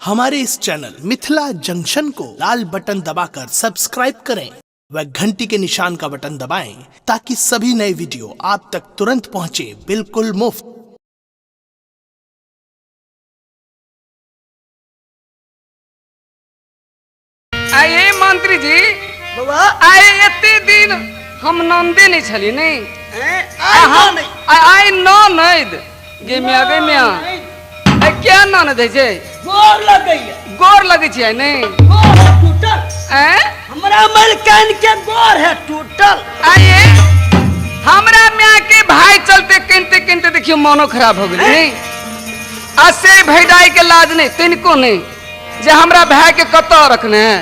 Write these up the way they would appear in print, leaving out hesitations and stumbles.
हमारे इस channel Mithila junction को लाल button दबाकर सब्सक्राइब करें व घंटी के निशान का बटन दबाएं ताकि सभी नए वीडियो आप तक तुरंत पहुंचे बिल्कुल मुफ्त। आये मंत्री जी बाबा आये इतने दिन हम नंदे नहीं छली नहीं आई ननद गे मिया क्या ननद है जे गोर लगैया गोर लगे छै नहीं गोर है टूटल हमरा मलकान के गोर है टूटल। आये हमरा मियाँ के भाई चलते किनते किनते देखियो मनो खराब हो गई नहीं असे भैडाई के लाज नहीं तिनको नहीं जे हमरा भाई के कतो रखने है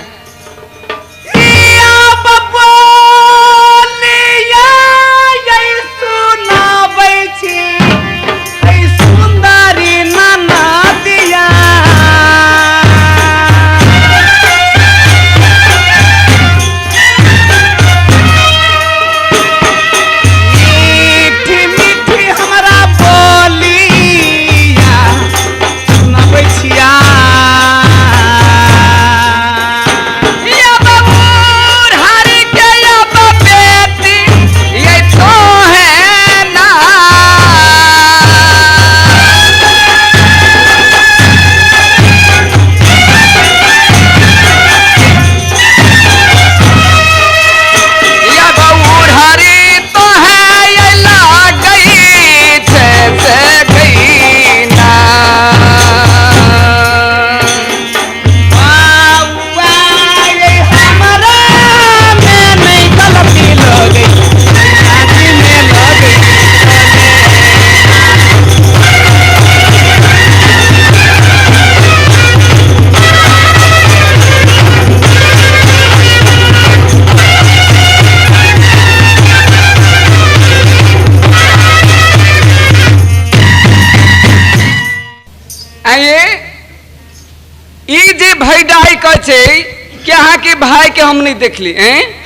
भैडाई कहे क्या के भाई के हम नहीं देखली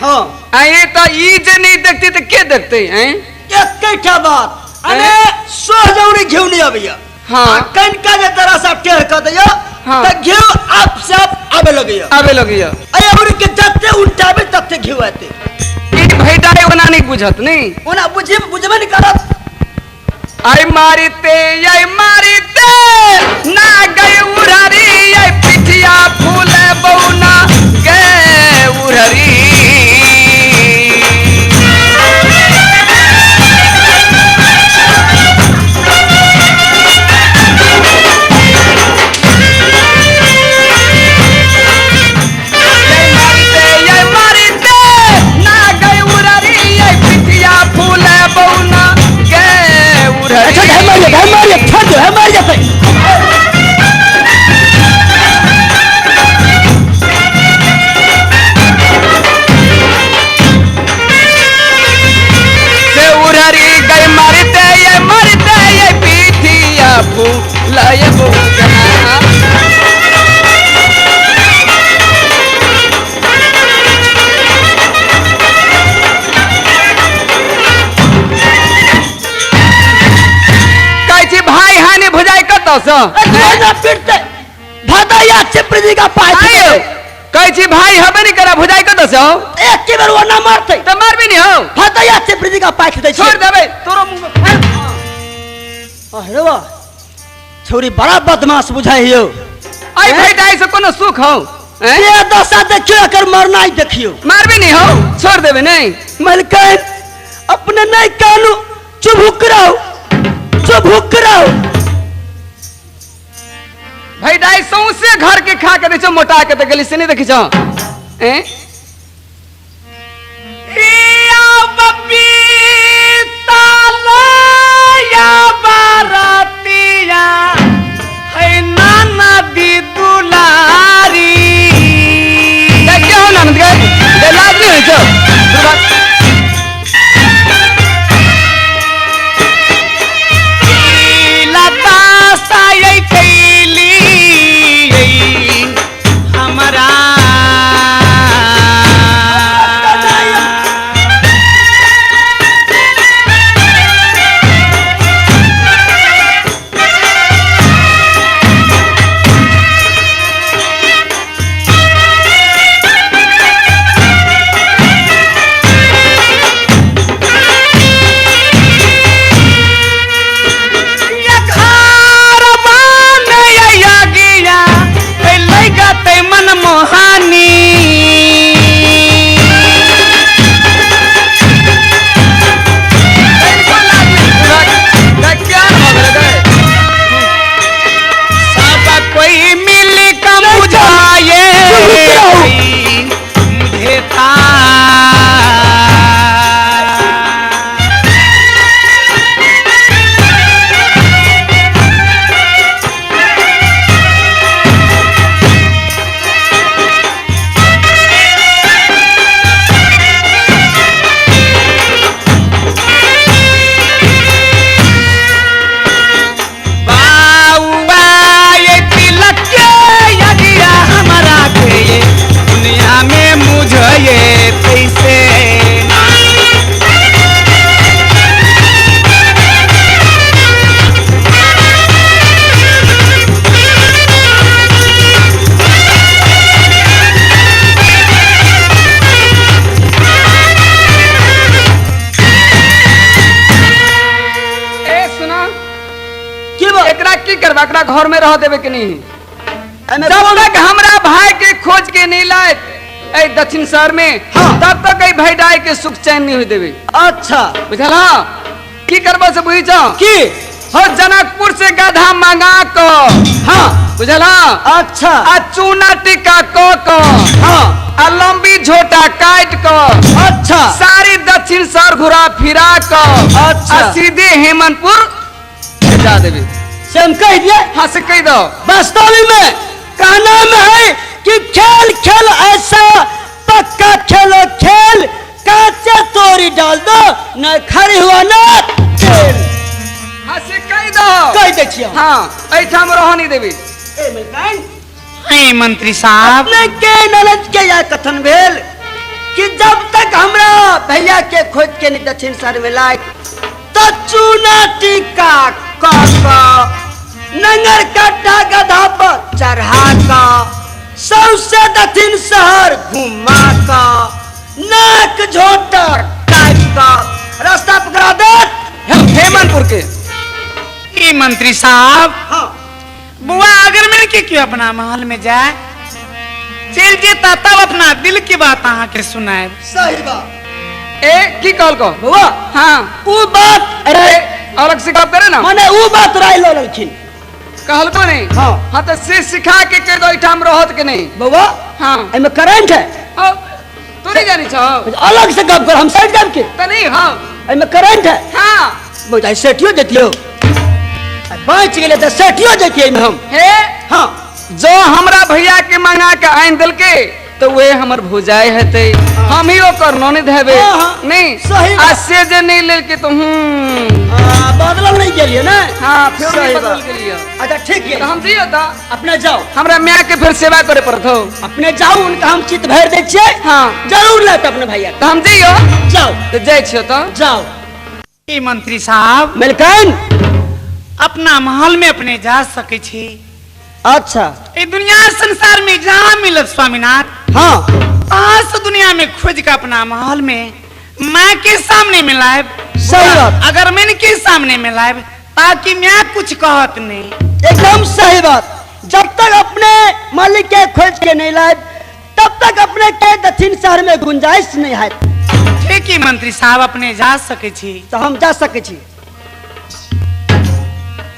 हां आये तो ई जे नहीं देखती तो के देखते एकैठा बात अरे सोहजौरी घेउ नहीं अबिया हां कनका जे तरह सा टेढ़ क दियो त घेउ आप सब आबे लगिया अरे और के जत्ते उल्टाबे तत्ते घेउ आते ई भैडाई ओना नहीं बुझत नहीं ओना बुझबे नहीं करत आई मारीते ना गई उरारी आई पिठिया फूले बौना गए उरारी ना गई उरारी आई पिठिया फूले बौना गए उरारी है मार जाते से उरारी गई मरते ये पिठिया फूले बौना भाई हानि भुजाई कत पीटते भदैया चिपरी का पाई कहे छी भाई हबे नहीं करा भुजाई कत एक के बार वना मारते त मार भी नहीं हो भदैया चिपरी का पाई दे छोड़ देबे तोरो मुंह अरे वाह छोरी बड़ा बदमाश बुझाइयो आई भैडाई से कोनो सुख हो ये दशा देखियो कर मरना ही देखियो मार भी नहीं हो छोड़ देबे नहीं मलकान अपने नहीं कानू चुप रहो भैडाई सौसे घर के खा के दे मोटा के गली से नहीं देखी छ घर में रह देवे के नहीं। जब तक हमरा भाई के खोज के नहीं लाए ए दक्षिण शहर में, तब तक ए भैडाई के सुख चैन नहीं हो देवे। अच्छा बुझल की करबो से बुझी छो की हो जनकपुर से गधा मंगा को, हाँ बुझल अच्छा आ चूना टिका को हाँ आ लंबी झोटा काट को, अच्छा सारी दक्षिण शहर घुरा फिरा को, अच्छा। आ सीधे हेमंतपुर जा देवे। से हम कह दिए। हाँ से कह दो। वास्तविक में कहना में है कि खेल खेल ऐसा पक्का खेलो खेल, कांचे तोरी डाल दो न खड़ी हुआ न खेल। हाँ से कह दो। कह दे छियो। हाँ ऐठाम रह नहीं देवी। ए मिलकान हे मंत्री साहब, अपने के ननद के यह कथन भेल कि जब तक हमरा भैया के खोज के नहीं दक्षिण शहर में लाए तो चूना टीका नंगर कट्टा गधा पर चढ़ा का सबसे दक्षिण शहर घुमा का नाक झोटा काट का रास्ता पकड़ा दे हेमंतपुर के। हे मंत्री साहब, हाँ बुआ अगर मैं के क्यों अपना महल में जाए, चल जेता तब अपना दिल की बात अहाँ के सुनाए। सही बात। ए की कहल को बुआ हाँ वो बात अरे अलग से बात करे ना माने वो बात राय लो ललखिन कहल को नहीं। हाँ हाँ तो से सिखा के कह दो ऐठाम रहत के नहीं। बुआ हाँ एमे करंट है हाँ, तू नहीं जानी छो अलग से गप कर हम साइड गप के तो नहीं। हाँ एमे करंट है हाँ बुझाई सेठियो देतियो बच गेले तो सेठियो देतिए हम। हे हाँ जो हमरा भैया के मंगा के आइन दिल के तो वे हमर भुजाए हेते, हम ही ओकर नोने देबे नहीं। सही बात। आज से जे नहीं ले के तो बदल नहीं गेलिए ना। हाँ फिर सही नहीं बदल बात। के लिए अच्छा ठीक है तो हम जियो था अपने जाओ हमरा मियाँ के फिर सेवा करे पड़त हो। अपने जाओ उनका हम चित भर दे छिए। हाँ जरूर लात अपने भैया तो हम जियो जाओ तो जाय छियो तो जाओ। हे मंत्री साहब, मिलकन अपना महल में अपने जा सके छी। अच्छा ये दुनिया संसार में जहाँ मिलत स्वामीनाथ, हाँ पास दुनिया में खोज का अपना महल में माँ के सामने में लाए। सही बात। अगर मैंने के सामने में लाए ताकि मैं कुछ कहत नहीं। एकदम सही बात। जब तक अपने मालिक के खोज के नहीं लाए तब तक अपने के दक्षिण शहर में गुंजाइश नहीं है। ठीक है मंत्री साहब, अपने जा सके छी। तो हम जा सके छी।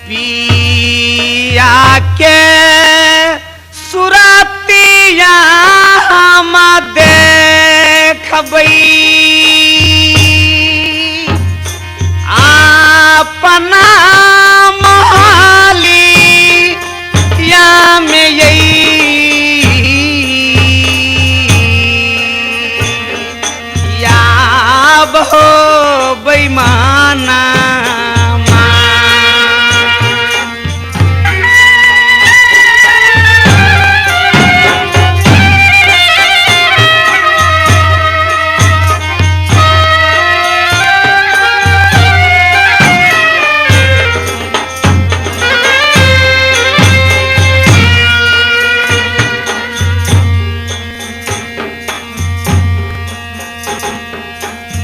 पिया के सुरतिया हम देखबई, अपना महली या में या बहो बेईमाना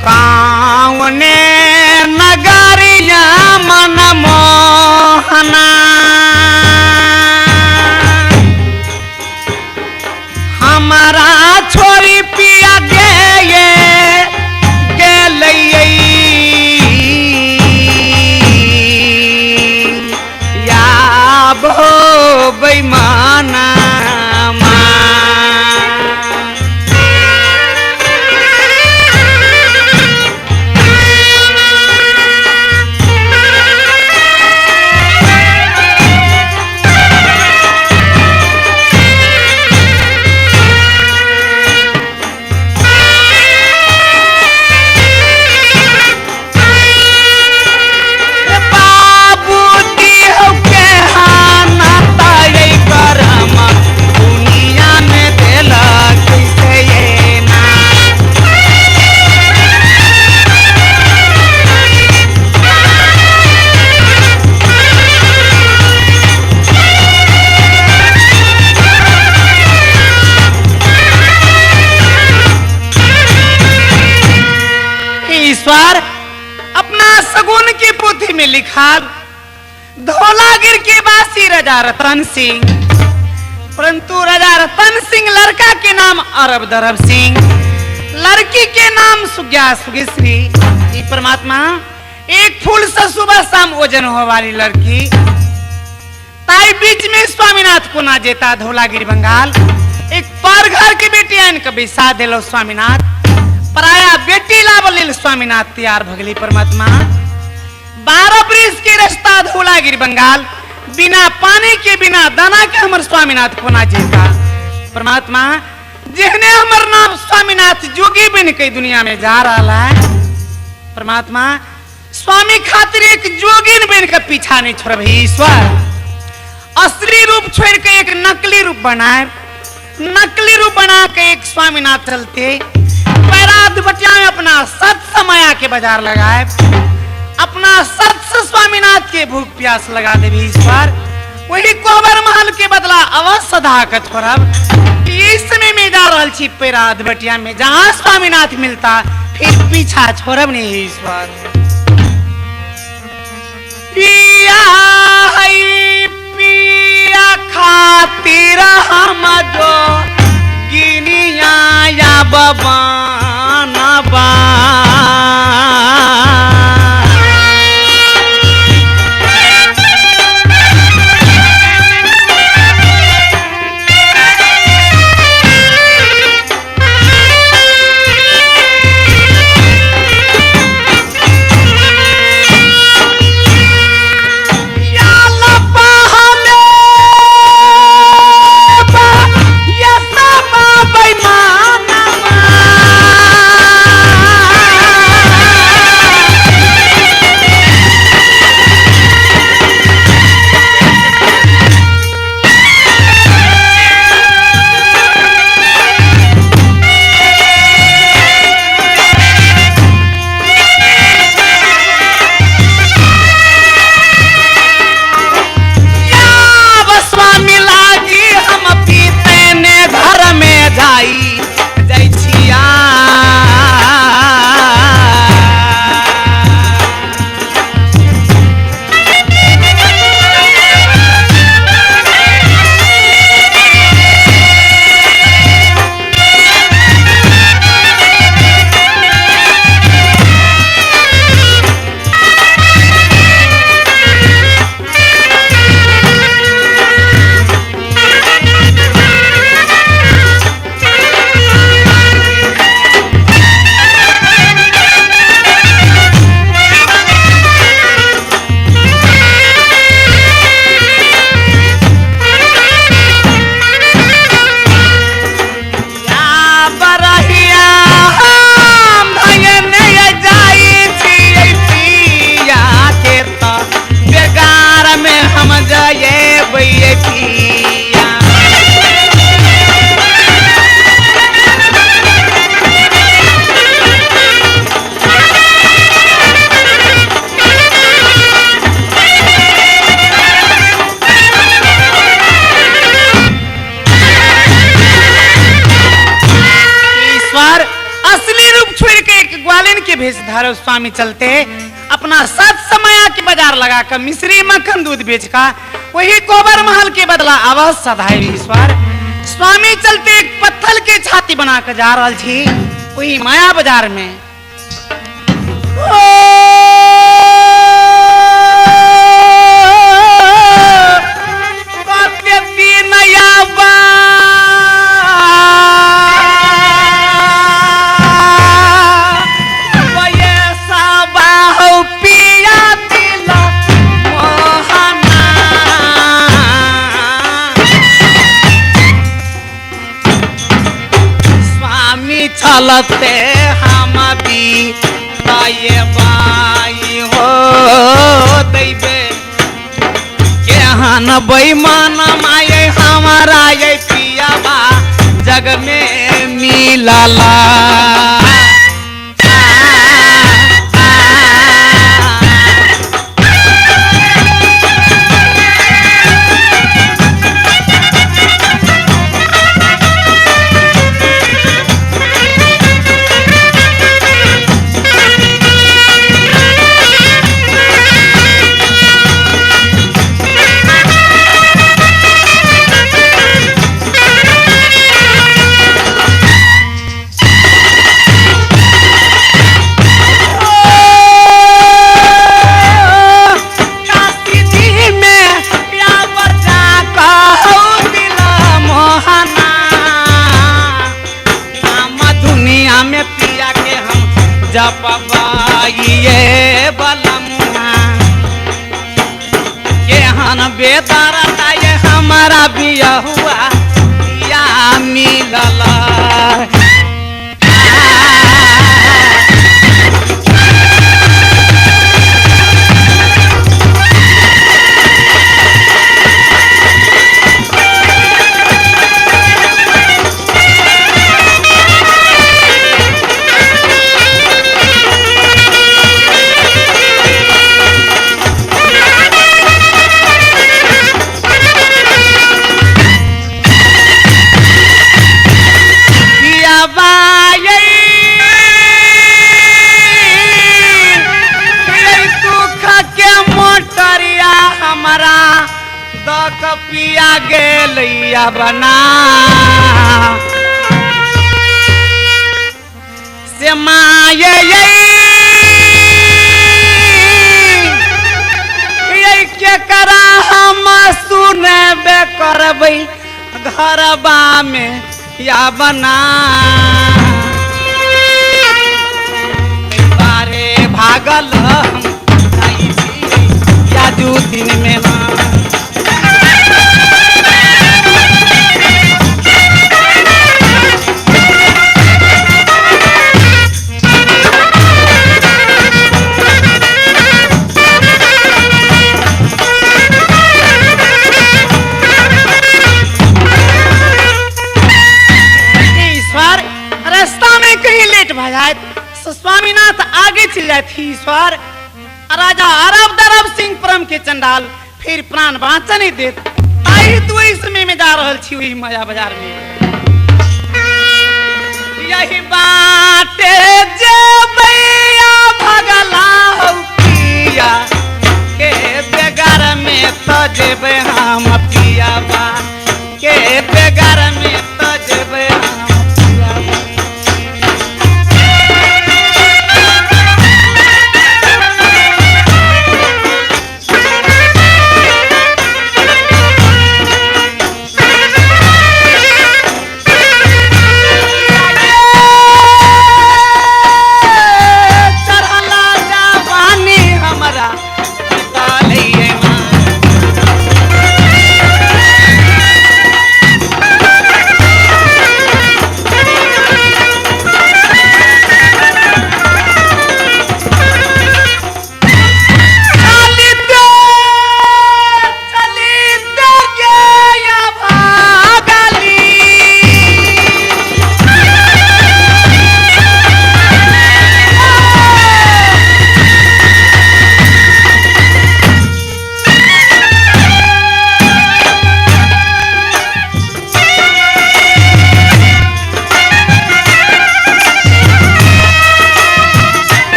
कावने नगरिया मन मोहना, हमारा छोरी पिया गे या भो बेईमाना अपना सगुन की पोथी में लिखा धौलागिर के वासी राजा रतन सिंह, परंतु राजा रतन सिंह लड़का के नाम अरब दरब सिंह, लड़की के नाम सुग्या सुगेश्री। ये परमात्मा एक फूल से सुबह शाम ओजन हो वाली लड़की, ताई बीच में स्वामीनाथ को ना जेता धौलागिर बंगाल। एक पर घर की बेटी आन कभी साथ दिलो स्वामीनाथ, पराया बेटी लावल स्वामीनाथ तैयार भगली परमात्मा। 12 बरिस के रास्ता धौलागिर बंगाल, बिना पानी के बिना दाना के हमर स्वामीनाथ को ना जेता परमात्मा। जिहने हमर नाम स्वामीनाथ जोगी बन के दुनिया में जा रहा है परमात्मा, स्वामी खातिर एक जोगिन बन के पीछा नहीं छोड़ ईश्वर। असली रूप छोड़ के एक नकली रूप बनाए, नकली रूप बना के एक स्वामीनाथ चलते पैराध बटिया में अपना सत समाया के बाजार लगाए, अपना सत से स्वामीनाथ के भूख प्यास लगा दे ईश्वर। वही कोबर महल के बदला अवश्य सदा का छोड़ब। इस समय में जा रहा छी पैराध बटिया में, जहां स्वामीनाथ मिलता फिर पीछा छोड़ब नहीं ईश्वर। पिया पिया खातिर हम जो गिनिया या बबानबा, भेषधारा स्वामी चलते अपना सत समया के बाजार लगा कर मिश्री मक्खन दूध बेच का वही कोबर महल के बदला आवाज सधाई ईश्वर। स्वामी चलते एक पत्थर के छाती बना कर जा रहा थी वही माया बाजार में। चलते हम भी ताये बाई हो दैबे केहन बेईमान माये हमारा ये पियाबा जग में मिलला। पबाइए बलमुआ के हन बेदरता ये हमारा बिया हुआ या मिलल पिया गेलिया बना से माये के करा हम सुने बे करबै घरबा में या बना बारे भागल या दू दिन में ना स्वामीनाथ आगे चल जाए थी ईश्वर राजा अरब दरब सिंह परम के चंडाल फिर प्राण बाँचा नहीं देत आई तू इस समय में जा रहल छी वही माया बाजार में यही बाटे जबैया भगला हो पिया के बेगार में तो जेबे हम पिया बा के बेगार में तो जेबे हम पिया बा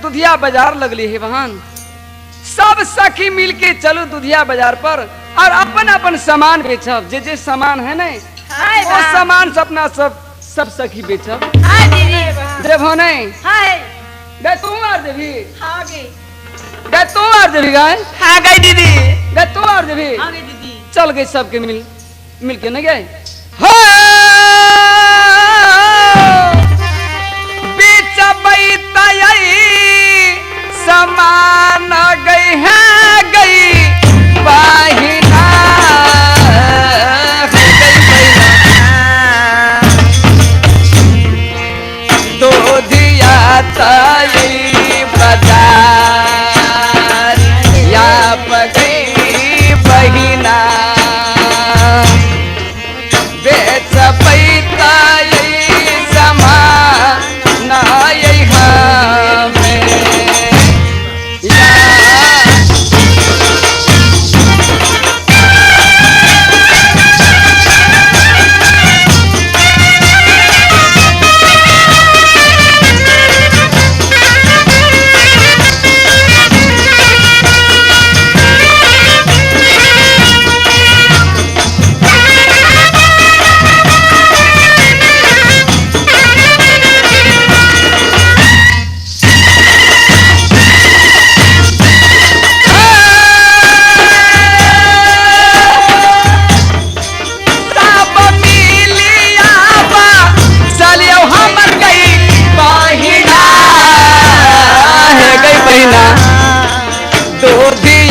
दुधिया बाजार लगली है वहां सब सखी मिलके चलो दुधिया बाजार पर और अपन अपन सामान बेचब जे जे सामान है ना वो सामान से अपना सब सखी बेचब देवो नहीं दे तू मार देवी गए तू और जभी गए हाँ गई दीदी। गए तू और जभी हाँ गई दीदी। चल गए सबके मिल के नहीं गए हो बीच बैतई समान गई है गई बहिना दो दिया तई बाजार या पगई बहिना बेच पैता समान हमें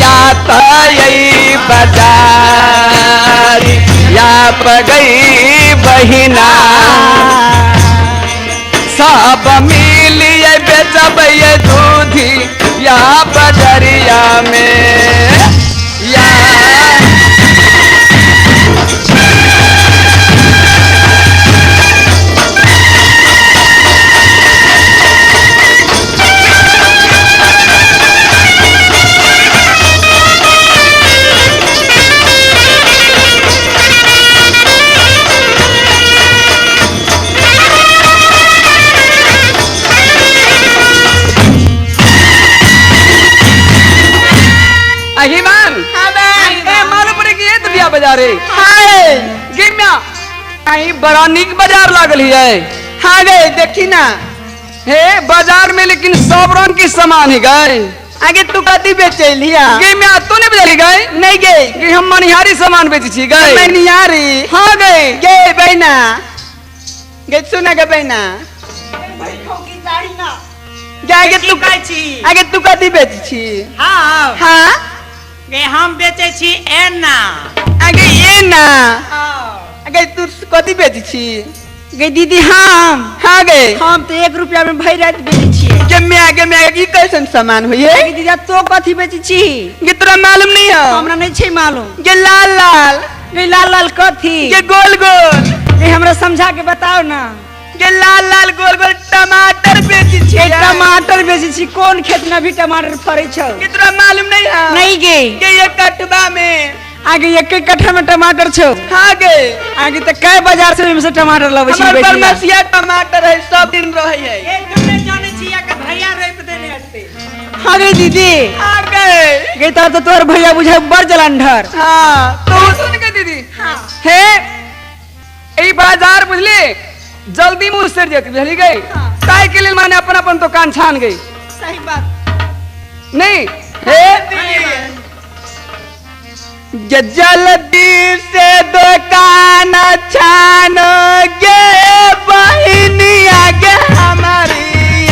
या बाजार या पगई बहिना सब मिलिए बेचब ये दूधी या बजरिया में या बाजारे कहीं बड़ा निक बाजार लागल है। हाँ गए देखी ना हे बाजार में लेकिन सब रंग की सामान है गए आगे तू कथी बेचे लिया गे मैं तो नहीं बेचली गए नहीं गए कि हम मनिहारी सामान बेची छी गए मनिहारी हाँ गए गे बहना गे सुना गे बहना आगे तू कथी बेची छी हाँ हाँ गे हम बेचे छी एना आगे ये ना आगे तू कथी बेची छी गे दीदी हम हाँ गए हम तो 1 रुपया में भई रात बेची छी के मैं आगे की कैसन सामान हुई है गे दीदी तो कथी बेची छी ये तोरा मालूम नहीं है हमरा नहीं छै मालूम ये लाल लाल गे लाल लाल कथी ये गोल गोल गे हमरा समझा के बताओ ना ये लाल लाल गोल गोल टमाटर बेची छी टमाटर बेची छी कौन खेत में भी टमाटर फरे छ ये तोरा मालूम नहीं है नहीं गे ये कटबा में आगे 1 कट्ठा में टमाटर छो हाँ गे आगे तो कई बाजार से टमाटर लबे छी हमारे परमसिया टमाटर है सब दिन रहे है ए तुमने जाने छिया के भैया रोप देने हते हाँ गे दीदी हाँ गे तो तोर भैया बुझाय बड़ जलंधर हाँ तो सुन के दीदी हां हे ई बाजार बुझली जल्दी मुंह से जेत बुझली गई काहे के लिए माने अपन अपन दुकान छान गई सही बात नहीं हे जल्दी से दुकान छानो गे बहनिया गे हमारी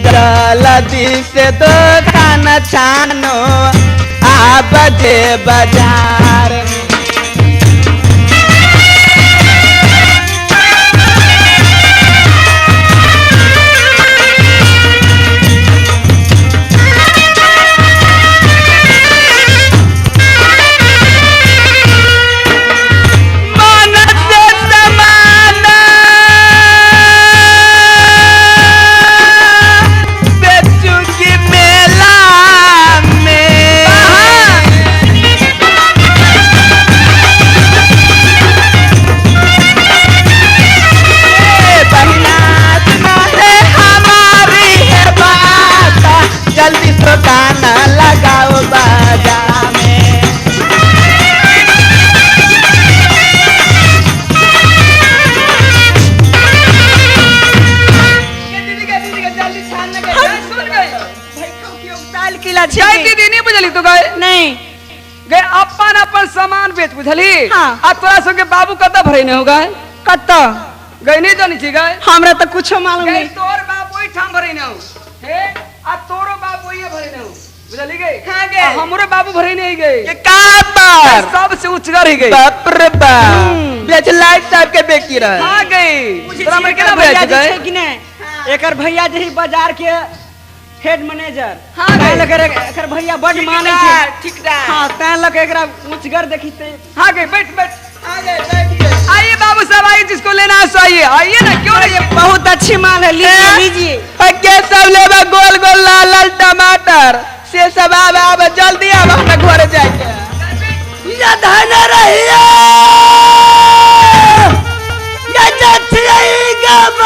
जल्दी से दुकान छानो आ बजे बाजार सामान बेच बुझली हाँ। आ तोरा सबके बाबू कत भरे नहीं होगा कत गई नहीं जानी छी गए हमरा तो कुछ मालूम गई नहीं। तोर बाप ओई ठाम भरे नहीं हो हे आ तोरो बाप ओई भरे नहीं हो बुझली गई हाँ गई। आ हमरो बाबू भरे नहीं गए ये का पर सबसे उच्चगर ही गई बाप रे बाप बेच लाइट साहब के बेकी रहे। हाँ गई तोरा में केना भैया बेच जी गए छै कि नहीं एकर भैया जी बाजार के हेड मैनेजर हाँ तैं गई। लगे एकर भैया बड माने छै ठेकेदार हां तैं लगे एकरा उच्चगर देखी ते हाँ गई बैठ बैठ आगे बैठ गए। आइए बाबू साहब आइए जिसको लेना है सो आइए आइए ना क्यों नहीं बहुत अच्छी माल है लीजिए लीजिए। के सब लेबा गोल गोल लाल लाल टमाटर से सब आब जल्दी आब हमरा घर जाके या धन रहिया या जथिया गब